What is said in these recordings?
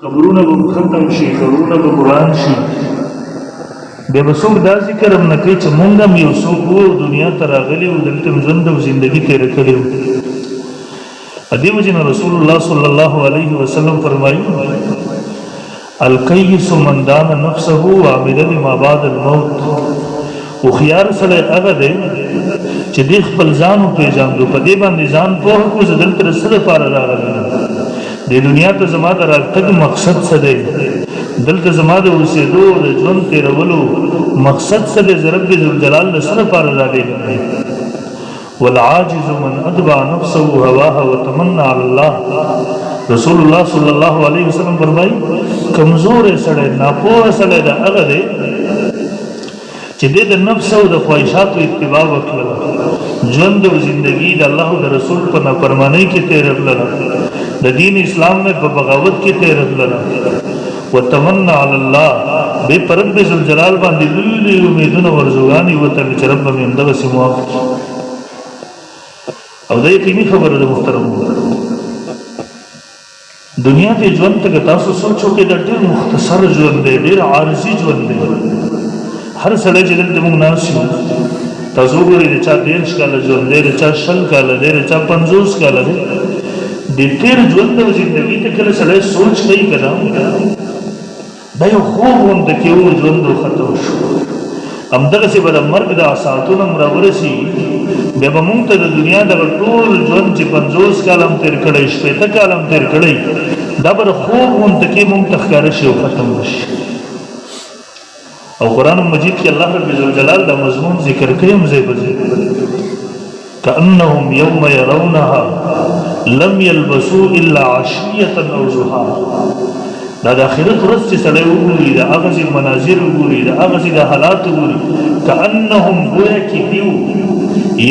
قبرونه به ختم شي، قبرونه به قرآن شي. بیا به څوک دا ذکر هم نه کوي چې مونږ هم یو څوک وو دنیا ته راغلي وو، دلته هم ژوند او زندګي تېره کړې وو. دې وجې نه رسول الله صلی الله علیه وسلم فرمایي الکیس من دان نفسه وعمل لما بعد الموت. هوښیار سړی هغه دی چې دې خپل ځان وپېژاندو، په دې باندې ځان پوه کړو زه دلته څه دپاره راغلی دې دنیا ته زما د راتګ مقصد څه دی، دلته زما د اوسېدو د ژوند تېرولو مقصد څه دی، زه رب ذوالجلال له څه دپاره رالېږلی. والعاجز من اتبع نفسه هواها وتمنى على الله. رسول الله صلی الله علیه وسلم فرمایي کمزورې سړی ناپوهه سړی د هغه دی چې دې د نفس او د خواهشاتو اتباع وکړله، ژوند او زندګي د الله او د رسول په نافرمانۍ کې تېره کړله، د دین اسلام میں په بغاوت کې تېره کړله. وتمنى على الله بے پر رب ذوالجلال باندې لوی لوی امیدونه ورزوګانې وتړل چې رب مې همدغسې معاف کړي. او دا یقیني خبره ده محترمو، دنیا کې ژوند ته که تاسو سوچ وکړئ دا ډېر مختصر ژوند دی، ډېر عارضي ژوند دی. هر سړی چې دلته موږ ناست یو تاسو وګورئ د چا 30 کاله ژوند دی، د چا 20 کاله دی، د چا 50 کاله دی. د تېر ژوند او زندګي ته کله سړی سوچ کوي که نه دا یو خوب غوندې کې و ژوند ختم شو، همدغسې به د مرګ دا ساعتونه هم راورسي، بیا به مونږ ته د دنیا دغه ټول ژوند چې 50 کاله هم تېر کړی 60 کاله هم تېر کړی دا به د خوب غوندې کې مونږ ته ښکاره شي او ختم به شي. او قرآن مجید کې الله رب ذوالجلال دا مضمون ذکر کوي هم ځای په ځای كأنهم يوم يرونها لم يلبسوا الا عشية او ضحاها. دا د آخرت ورځ چې سړی وګوري د هغسې مناظر وګوري د هغسې د حالات وګوري كأنهم گویا کې دیو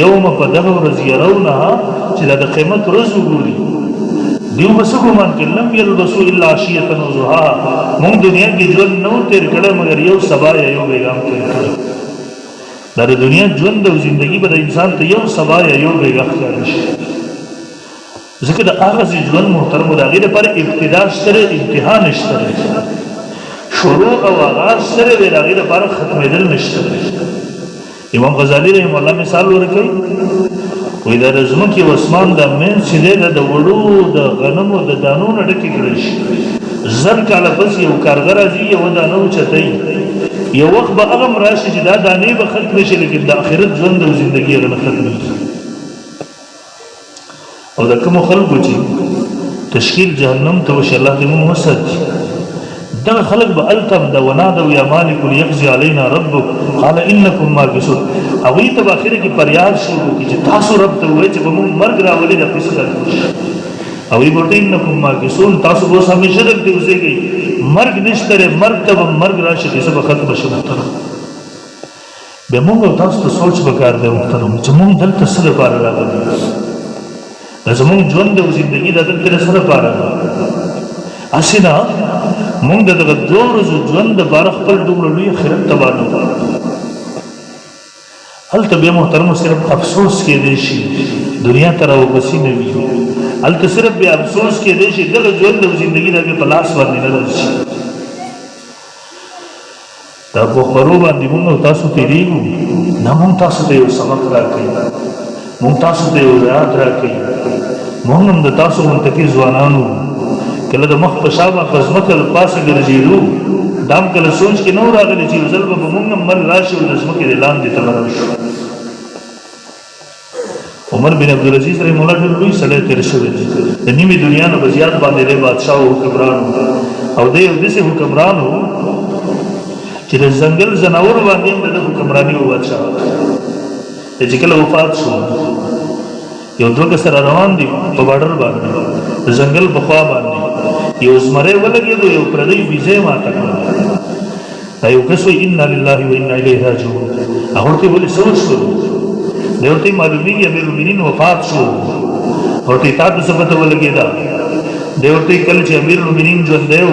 یوم په دغه ورځ يرونها چې دا د قیامت ورځ وګوري دیو به څه ګمان کوي لم یلبسوا الا عشیة او ضحاها. مونږ دنیا کې ژوند نه و تېر کړی مګر یو سبا یا یو بیګام تېر کړی. دا د دنیا ژوند او زندګي به د انسان ته یو سبا یا یو بیګا ښکاره شي. ځکه د هغسې ژوند محترمو د هغې لپاره ابتدا شته دی، انتها نشته دی، شروع او آغاز شته دی، د هغې لپاره ختمېدل نشته دی. امام غزالي رحمه الله مثال ورکوي وایي دا د ځمکې او اسمان دا منځ چې دی دا د وړو د غنمو د دانو نه ډکې کړی شي. 1000 کاله پس یو کارګر راځي یوه دانه اوچتوي، یو وخت به هغه هم راشي چې دا دانې به ختمې شي لیکن د آخرت ژوند او زندګي هغه نه ختمېږي. او د کومو خلکو چې تشکیل جهنم ته وشي الله دې موږ وساتي دغه خلک به هلته هم د ونادوا یا مالک لیقضي علینا ربک قال انکم ماکثون. هغوی ته به اخره کې فریاد شروع کړي چې تاسو رب ته ووایئ چې به موږ مرګ راولي د قصه ختم شي. هغوی به ورته انکم ماکثون تاسو به اوس همیشه دلته اوسېږئ، مرګ نشته دی، مرګ ته به مرګ راشي قصه به ختمه شي. محترم بیا موږ او تاسو ته سوچ پکار دی محترم چې موږ دلته څه لپاره راغلي، زمونږ ژوند او زندګي د دلته د څه لپاره ده. هسې نه مونږ د دغه 2 ورځو ژوند دپاره خپل دومره لوی آخرت تباه نه کړو. هلته بیا محترمو صرف افسوس کېدی شي دنیا ته راوبسي نه وي، هلته صرف بیا افسوس کېدی شي دغه ژوند او زندګي د هغې په لاس باندې نه راشي. دا په خپرو باندې مونږ او تاسو تېرېږو نه، مونږ تاسو ته یو سبق راکوي، مونږ تاسو ته یو یاد راکوي. مونږ هم د تاسو منتقي ځوانانو کله د مخ په شابه په ځمکه له پاسه ګرځېدو دا هم کله سوچ کې نه و راغلی چې یو ځل به مونږ هم مرګ راشي او د ځمکې د لاندې ته به راشو. عمر بن عبدالعزیز رحمه الله ډېر لوی سړی تېر شوی دی، د نیمې دنیا نه به زیات باندې دی بادشاه او حکمران او دی یو داسې حکمران و چې د ځنګل ځناورو باندې هم د حکمراني و بادشاه. چې کله وفات شو یو 2 کسه را روان دي په بارډر باندې د ځنګل په خوا باندې یو زمری ولګېدو یو پردی بیزه یې ماته کړه. دا یو کس وایي انا لله و انا الیه راجعون. هغه ورته ولې څه وشول؟ دی ورته معلومېږي امیرالمؤمنین وفات شو. ورته تا ته څه پته ولګېده؟ دی ورته کله چې امیرالمؤمنین ژوندی و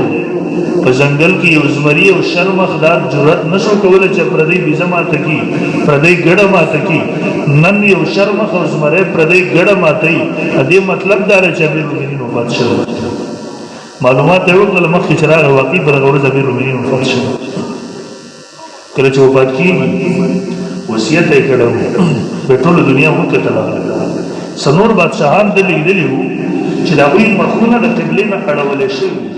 په ځنګل کې یو زمري او شرمخدار جرأت نشو کولی چې پردی بیزه ماته کړي، پردی ګډه ماته کړي. نن یو شرمخ او زمری پردی ګډه ماتوي، دې مطلب دا دی چې امیرالمؤمنین وفات شوی. معلومات یې وکړل مخکې چې راغی واقعي په دغه ورځ امیر المؤمنین وفات شو کله چې وفات کېږي وصیت یې کړی و په ټوله دنیا وکتله څلور بادشاهان ده لیدلي وو چې د هغوی مخونه د قبلې نه اړولی شوي